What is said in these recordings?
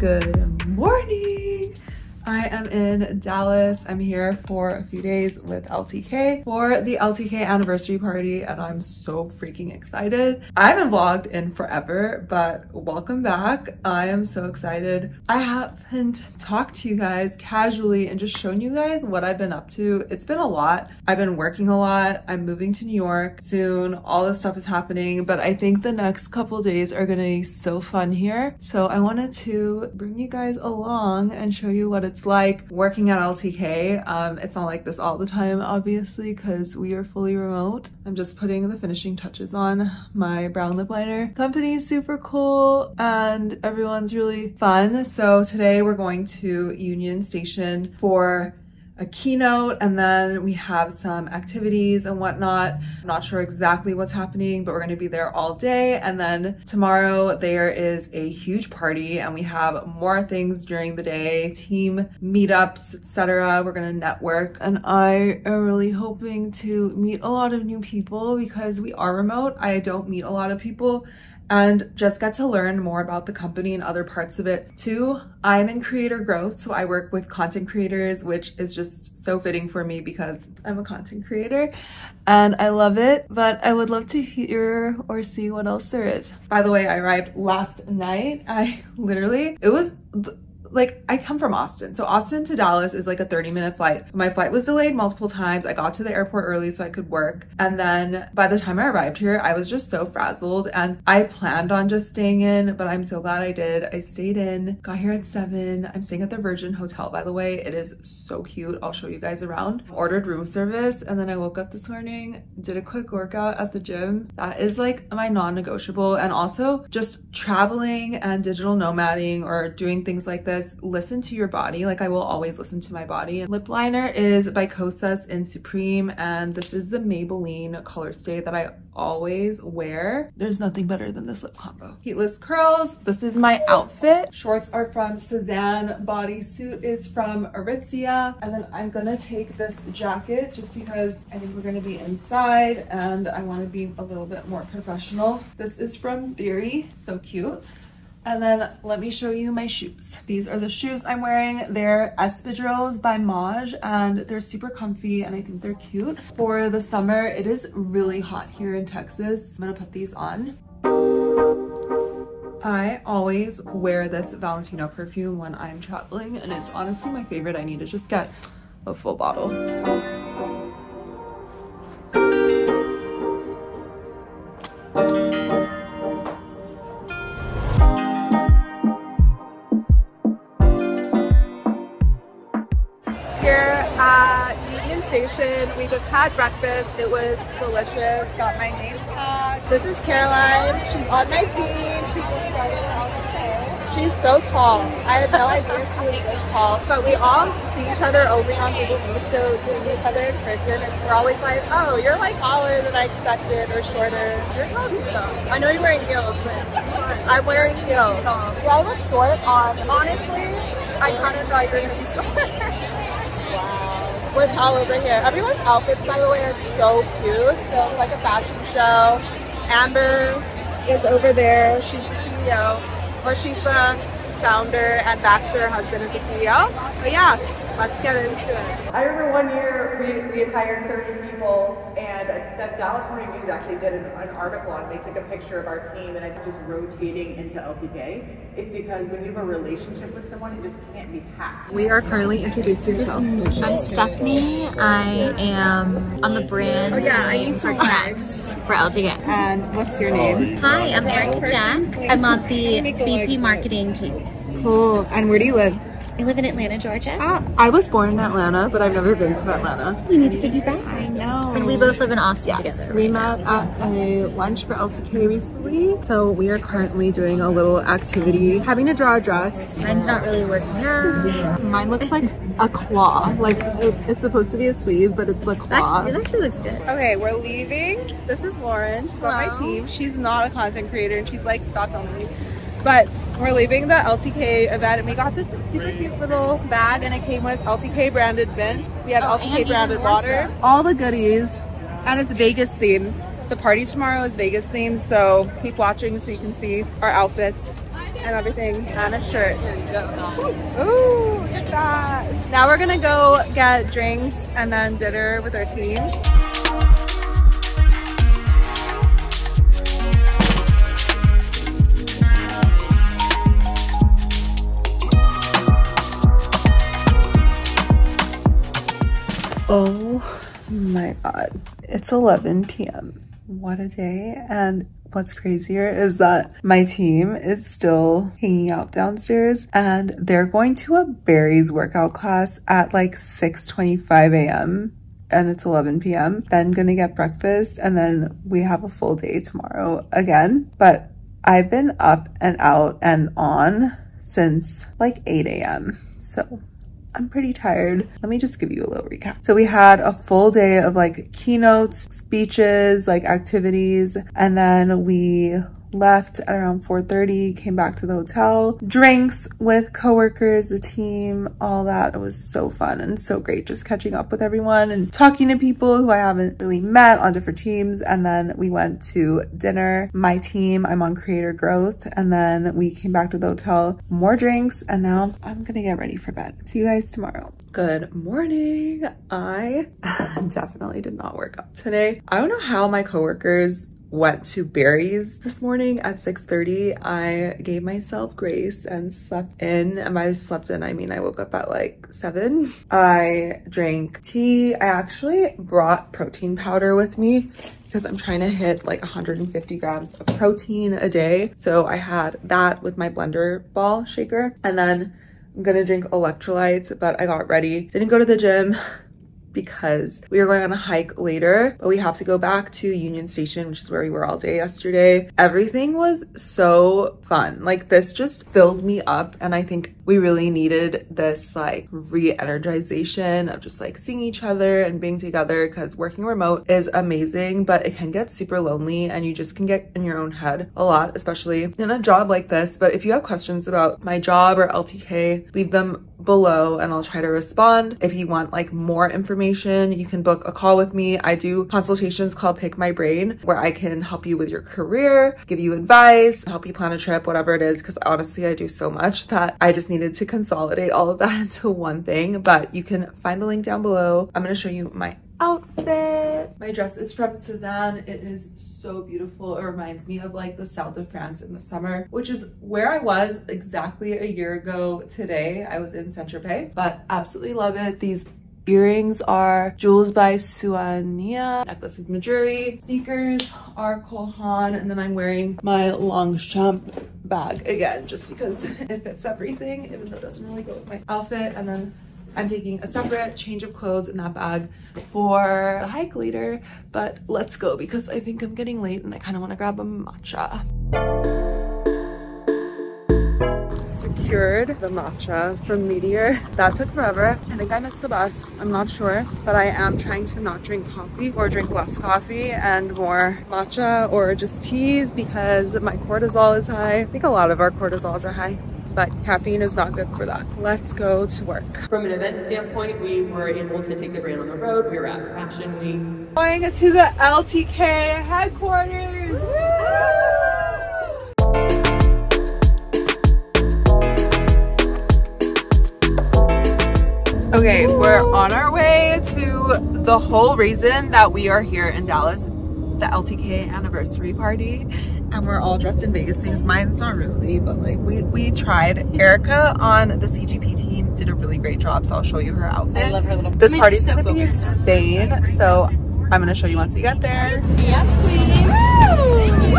Good morning. I am in Dallas. I'm here for a few days with LTK for the LTK anniversary party, and I'm so freaking excited. I haven't vlogged in forever, but welcome back. I am so excited. I haven't talked to you guys casually and just shown you guys what I've been up to. It's been a lot. I've been working a lot. I'm moving to New York soon. All this stuff is happening, but I think the next couple days are gonna be so fun here. So I wanted to bring you guys along and show you what it's like working at LTK. It's not like this all the time, obviously, because we are fully remote. I'm just putting the finishing touches on my brown lip liner. Company is super cool and everyone's really fun. So today we're going to Union Station for a keynote, and then we have some activities and whatnot. I'm not sure exactly what's happening, but we're going to be there all day. And then tomorrow there is a huge party and we have more things during the day, team meetups, etc. We're going to network, and I am really hoping to meet a lot of new people because we are remote. I don't meet a lot of people and just get to learn more about the company and other parts of it too. I'm in creator growth, so I work with content creators, which is just so fitting for me because I'm a content creator and I love it, but I would love to hear or see what else there is. By the way, I arrived last night. It was like, I come from Austin. So Austin to Dallas is like a 30-minute flight. My flight was delayed multiple times. I got to the airport early so I could work. And then by the time I arrived here, I was just so frazzled and I planned on just staying in, but I'm so glad I did. I stayed in, got here at 7. I'm staying at the Virgin Hotel, by the way. It is so cute. I'll show you guys around. Ordered room service, and then I woke up this morning, did a quick workout at the gym. That is like my non-negotiable. And also just traveling and digital nomading or doing things like this, listen to your body. Like, I will always listen to my body. Lip liner is by Kosas in Supreme, and this is the Maybelline Color Stay that I always wear. There's nothing better than this lip combo. Heatless curls. This is my outfit. Shorts are from Suzanne. Bodysuit is from Aritzia. And then I'm gonna take this jacket just because I think we're gonna be inside and I want to be a little bit more professional. This is from Theory. So cute. And then let me show you my shoes. These are the shoes I'm wearing. They're Espadrilles by Maj, and they're super comfy and I think they're cute. For the summer, it is really hot here in Texas. I'm gonna put these on. I always wear this Valentino perfume when I'm traveling, and it's honestly my favorite. I need to just get a full bottle. We just had breakfast. It was delicious. Got my name tag. This is Caroline. She's on my team. She just started at LTK. She's so tall. I had no idea she was this tall. But we all see each other only on Google Meet, so seeing each other in person, and we're always like, oh, you're like taller than I expected, or shorter. You're tall too, though. I know you're wearing heels, but I'm wearing heels. Do I look short on? Honestly, I kind of thought you were gonna be short. We're tall over here. Everyone's outfits, by the way, are so cute. So it's like a fashion show. Amber is over there. She's the CEO, or she's the founder, and Baxter, her husband, is the CEO. But yeah, let's get into it. I remember one year we had hired 30 people, and the Dallas Morning News actually did an article on it. They took a picture of our team, and it's just rotating into LTK. It's because when you have a relationship with someone, it just can't be hacked. We are currently introducing yourself. I'm Stephanie. I am on the brand team for Cats for LTK. And what's your name? Hi, I'm Erica Jack. I'm on the BP marketing team. Cool. And where do you live? I live in Atlanta, Georgia. I was born in Atlanta, but I've never been to Atlanta. We need to get you back. I know. And we both live in Austin together. We met at a lunch for LTK recently. So we are currently doing a little activity, having to draw a dress. Mine's not really working out. Mine looks like a claw. Like it's supposed to be a sleeve, but it's a claw. It actually looks good. Okay, we're leaving. This is Lauren. She's on my team. She's not a content creator, and she's like, stop filming me. But we're leaving the LTK event, and we got this super cute little bag, and it came with LTK branded mint. We have LTK branded water, all the goodies, and it's Vegas themed. The party tomorrow is Vegas themed, so keep watching so you can see our outfits. and everything and a shirt. There you go. Ooh, look at that. Now we're gonna go get drinks and then dinner with our team. Oh my god, it's 11 p.m. What a day. And what's crazier is that my team is still hanging out downstairs and they're going to a berries workout class at like 6:25 a.m. and it's 11 p.m. Then gonna get breakfast and then we have a full day tomorrow again. But I've been up and out and on since like 8 a.m. So I'm pretty tired. Let me just give you a little recap. So we had a full day of like keynotes, speeches, like activities, and then we left at around 4:30, came back to the hotel, drinks with coworkers, the team, all that. It was so fun and so great just catching up with everyone and talking to people who I haven't really met on different teams. And then we went to dinner. My team, I'm on creator growth, and then we came back to the hotel, more drinks, and now I'm gonna get ready for bed. See you guys tomorrow. Good morning. I definitely did not work out today. I don't know how my coworkers went to Barry's this morning at 6:30. I gave myself grace and slept in. And by slept in, I mean I woke up at like 7. I drank tea. I actually brought protein powder with me because I'm trying to hit like 150 grams of protein a day. So I had that with my blender ball shaker. And then I'm gonna drink electrolytes, but I got ready. Didn't go to the gym because we are going on a hike later, but we have to go back to Union Station, which is where we were all day yesterday. Everything was so fun. Like this just filled me up, and I think we really needed this like re-energization of just like seeing each other and being together, because working remote is amazing, but it can get super lonely and you just can get in your own head a lot, especially in a job like this. But if you have questions about my job or LTK, leave them below and I'll try to respond. If you want like more information, you can book a call with me. I do consultations called Pick My Brain, where I can help you with your career, give you advice, help you plan a trip, whatever it is, because honestly I do so much that I just needed to consolidate all of that into one thing. But you can find the link down below. I'm going to show you my outfit. My dress is from Cezanne. It is so beautiful. It reminds me of like the south of France in the summer, which is where I was exactly a year ago today. I was in Saint-Tropez, but absolutely love it. These earrings are jewels by Suania. Necklace is Majuri. Sneakers are Cole Haan. And then I'm wearing my Longchamp bag again, just because it fits everything, even though it doesn't really go with my outfit. And then I'm taking a separate change of clothes in that bag for the hike later. But let's go, because I think I'm getting late and I kind of want to grab a matcha. Secured the matcha from Meteor. That took forever. I think I missed the bus. I'm not sure, but I am trying to not drink coffee, or drink less coffee and more matcha or just teas, because my cortisol is high. I think a lot of our cortisols are high, but caffeine is not good for that. Let's go to work. From an event standpoint, we were able to take the brand on the road. We were at Fashion Week. Going to the LTK headquarters. Okay, we're on our way to the whole reason that we are here in Dallas, the LTK anniversary party, and we're all dressed in Vegas things. Mine's not really, but like we tried. Erica on the CGP team did a really great job, so I'll show you her outfit. I love her little. This party's gonna be insane, so I'm gonna show you once we get there. Yes, queen. Thank you.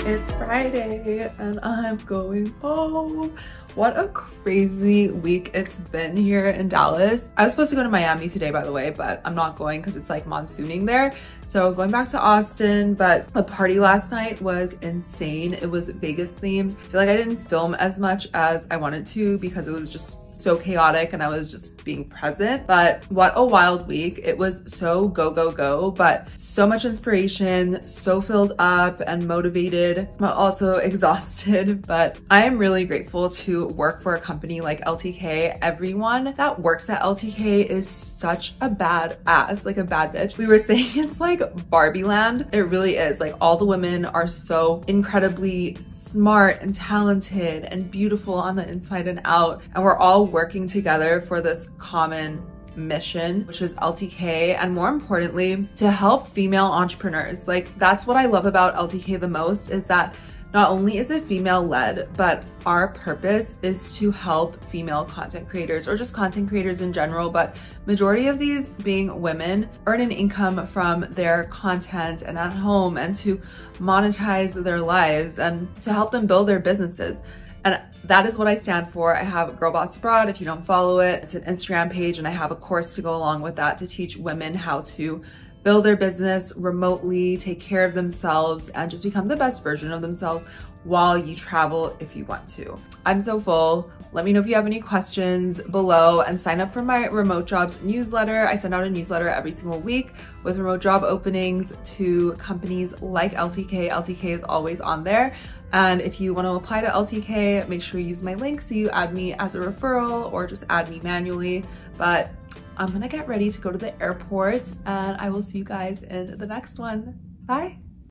It's Friday and I'm going home. What a crazy week it's been here in Dallas. I was supposed to go to Miami today, by the way, but I'm not going because it's like monsooning there. So going back to Austin, but the party last night was insane. It was Vegas themed. I feel like I didn't film as much as I wanted to because it was just so chaotic and I was just being present. But what a wild week. It was so go, go, go, but so much inspiration, so filled up and motivated, but also exhausted. But I am really grateful to work for a company like LTK. Everyone that works at LTK is such a bad ass, like a bad bitch. We were saying it's like Barbie land. It really is. Like all the women are so incredibly smart and talented and beautiful on the inside and out. And we're all working together for this common mission, which is LTK, and more importantly, to help female entrepreneurs. Like that's what I love about LTK the most, is that not only is it female led, but our purpose is to help female content creators or just content creators in general, but majority of these being women, earn an income from their content and at home, and to monetize their lives and to help them build their businesses. And that is what I stand for. I have Girl Boss Abroad. If you don't follow it, it's an Instagram page, and I have a course to go along with that to teach women how to build their business remotely, take care of themselves, and just become the best version of themselves while you travel if you want to. I'm so full. Let me know if you have any questions below, and sign up for my remote jobs newsletter. I send out a newsletter every single week with remote job openings to companies like LTK. LTK is always on there. And if you want to apply to LTK, make sure you use my link so you add me as a referral or just add me manually. But I'm gonna get ready to go to the airport, and I will see you guys in the next one. Bye.